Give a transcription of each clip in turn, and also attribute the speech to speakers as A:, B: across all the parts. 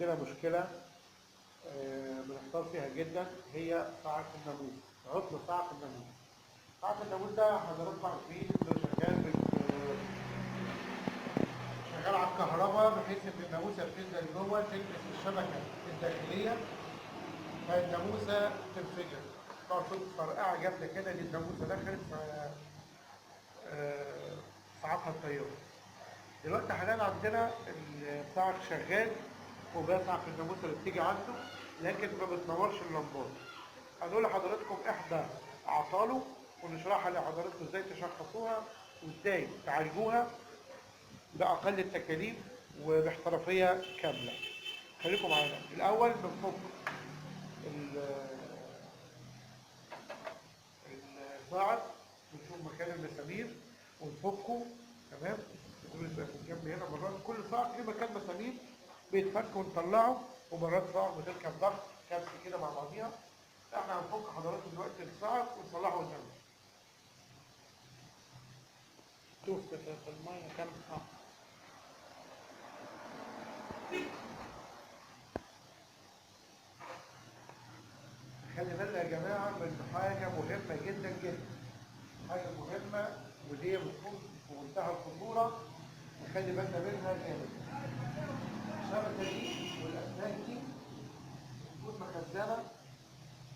A: عندنا مشكلة بنحتار فيها جدا، هي صاعقة الناموس، عطل صاعقة الناموس. صاعقة الناموس ده حضراتكم عارفين انه شغال على الكهرباء، بحيث ان الناموسة بتنزل جوه تلمس الشبكة الداخلية فالناموسة تنفجر. تقعد صوت فرقعة جامدة كده، دي الناموسة دخلت صعقها التيار. دلوقتي حاليا عندنا الصاعق شغال وبيصعق الناموسة اللي بتيجي عنده، لكن ما بتنورش اللمبات. هنقول لحضراتكم احدى اعطاله ونشرحها لحضراتكم ازاي تشخصوها وازاي تعالجوها باقل التكاليف وباحترافيه كامله. خليكم معانا. الاول بنفك الصاعق ونشوف مكان المسامير ونفكه. تمام. دول بقى في الجنب هنا، مرات كل صاعق ليه مكان مسامير بيتفك ونطلعه، ومرات صاعق بتركب ضغط كبس كده مع بعضيها. احنا هنفك حضراتكم دلوقتي الصاعق ونصلحه قدامنا.
B: شوف في المية كم
A: خلي بالنا يا جماعه من حاجه مهمه جدا جدا، حاجه مهمه ودي بتكون في منتهى الخطوره، نخلي بالنا منها جامد. الشبكه دي والاسلاك دي بتكون مخزنه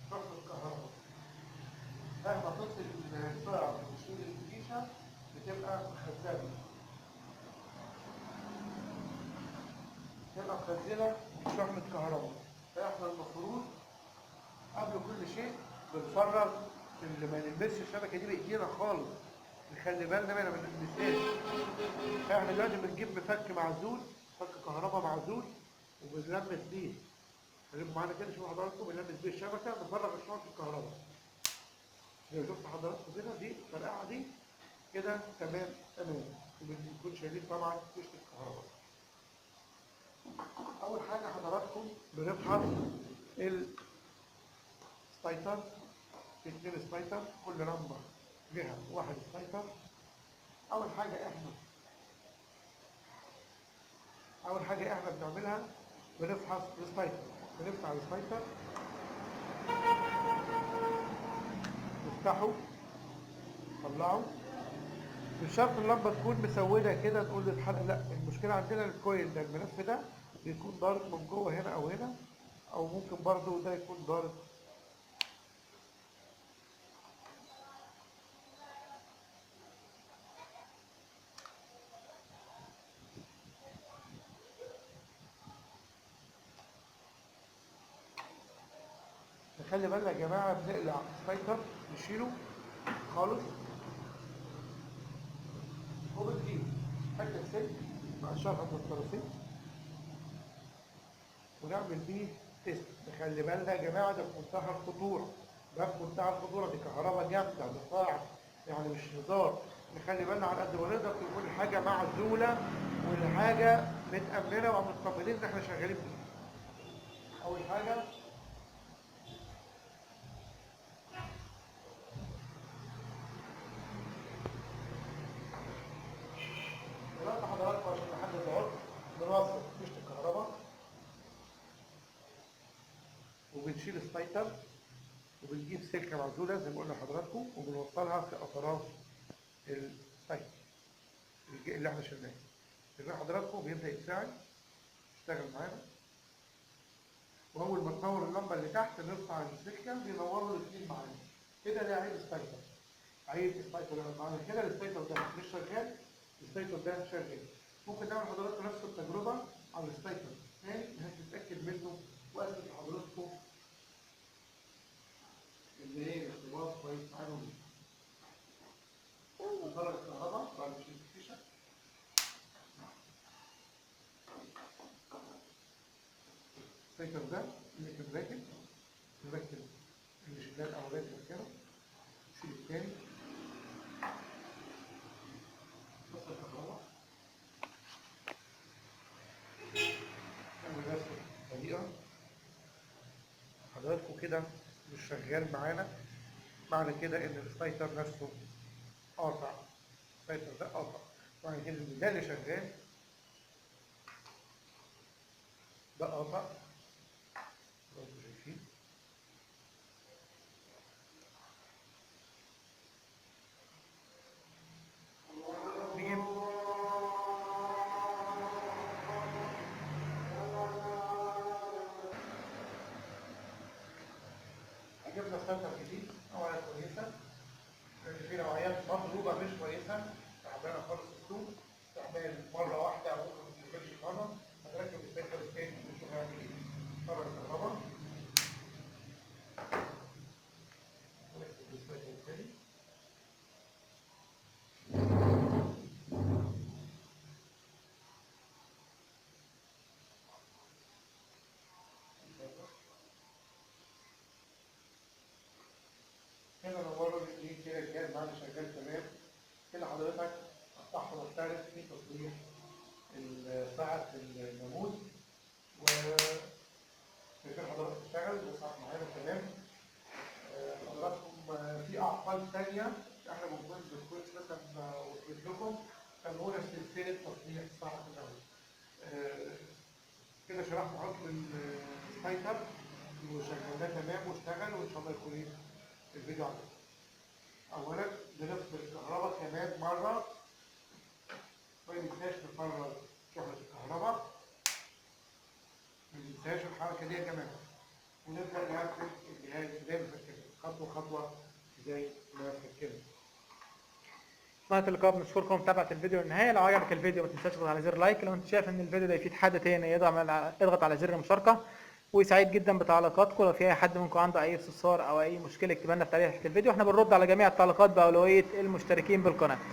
A: شحن الكهرباء. مهما تصل السرعه وتشيل الفيشه بتبقى مخزنه، شحنه كهرباء. فاحنا المفروض قبل كل شيء بنفرغ اللي ما نلمسش الشبكه دي بايدينا خالص، نخلي بالنا منها ما نلمسهاش. فاحنا دلوقتي بنجيب مفك معزول، مفك كهرباء معزول وبنلمس بيه. خليكم معانا كده، شوفوا حضراتكم بنلمس بيه الشبكه، نفرغ شحنه الكهرباء. لو شفت حضراتكم كده دي الفرقعه دي كده تمام تمام، وبنكون شايلين طبعا فيشه الكهرباء. اول حاجه حضراتكم بنفحص الستايتر. في 2 ستايتر، كل لمبه لها 1 ستايتر. اول حاجه احنا بنعملها بنفحص الستايتر، بنفتح الستايتر نفتحه نطلعه. مش شرط اللمبه تكون مسوده كده نقول للحلقه، لا، المشكله عندنا الكويل ده، الملف ده بيكون ضارب من جوه هنا او هنا، او ممكن برضو ده يكون ضارب. نخلي بالنا يا جماعه، بنقلع السبايكر نشيله خالص، وبنجيب حته سلك نقشرها من الطرفين ونعمل بيه تيست. نخلي بالنا يا جماعه، ده في منتهى الخطوره، ده في منتهى الخطوره، دي كهرباء جامده، ده صاعق يعني مش هزار. نخلي بالنا على قد ما نقدر تكون الحاجه معزوله والحاجه متامنه ومطمنين ان احنا شغالين بيها. اول حاجه دلوقتي حضراتكم عشان نحدد العطل بنوصل فيشه الكهرباء وبنشيل السبايكر وبنجيب سلكه معزوله زي ما قلنا لحضراتكم وبنوصلها في اطراف السبايكر اللي احنا شلناه. شايفين حضراتكم بيبدا يتفاعل يشتغل معانا، واول ما تنور اللمبه اللي تحت نرفع السلكه بينوروا الاثنين معانا. كده ده عيب سبايكر، عيب سبايكر. لما معانا كده السبايكر ده مش شغال، السبايكر ده شغال. ممكن نعمل حضراتكم نفس التجربه على السبايكر تاني هتتاكد منه، واثبت لحضراتكم ان ايه الاختبار كويس معانا. نفرغ الكهرباء بعد ما نشيل الفيشه. السبايكر ده اللي كان راكب نركب اللي شغال الاولاني مكانه، نشيل الثاني، نفصل الكهرباء، نعمل نفس الطريقه. حضراتكم كده مش شغال معانا، معنى كده ان السبايكر نفسه قاطع، السبايكر ده قاطع، معنى كده ان ده اللي شغال ده قاطع زي ما انتم شايفين. نجيب جبنا ستارتر جديد، نوعية كويسة، لأن في نوعيات مضروبة مش كويسة، تعبانة خالص السوق، تعبان مرة واحدة ممكن ما تنزلش مرة، هتركب السلكة التاني نشوف هيعمل ايه. فرق الكهرباء، نركب السلكة التاني. هنا نوروا الاثنين كده الجهاز معانا شغال تمام. كده حضرتك الصح مختلف في تصليح ساعة الناموس، وشايفين حضرتك تشتغل والساعة معانا تمام. حضراتكم في أعطال تانية احنا بنكون مثلا وصلت لكم، تابعونا في سلسلة تصليح ساعة الناموس. كده شرحنا عطل السايتر وشغلناه تمام واشتغل، وإن شاء الله يكون ايه الفيديو عجبكم. أولا بنفصل الكهرباء كمان مرة، ما ننساش نفرغ شحنة الكهرباء، ما ننساش الحركة دي يا جماعة، ونبدأ نركب الجهاز زي ما فكرنا خطوة خطوة زي ما فكرنا.
B: قناة اللقاء بنشكركم متابعة الفيديو للنهاية. لو عجبك الفيديو ما تنساش تضغط على زر لايك. لو انت شايف ان الفيديو ده يفيد حد تاني اضغط على زر المشاركة. وسعيد جدا بتعليقاتكم. لو في اي حد منكم عنده اي استفسار او اي مشكلة اكتبوا لنا في تعليق تحت الفيديو، احنا بنرد على جميع التعليقات بأولوية المشتركين بالقناة.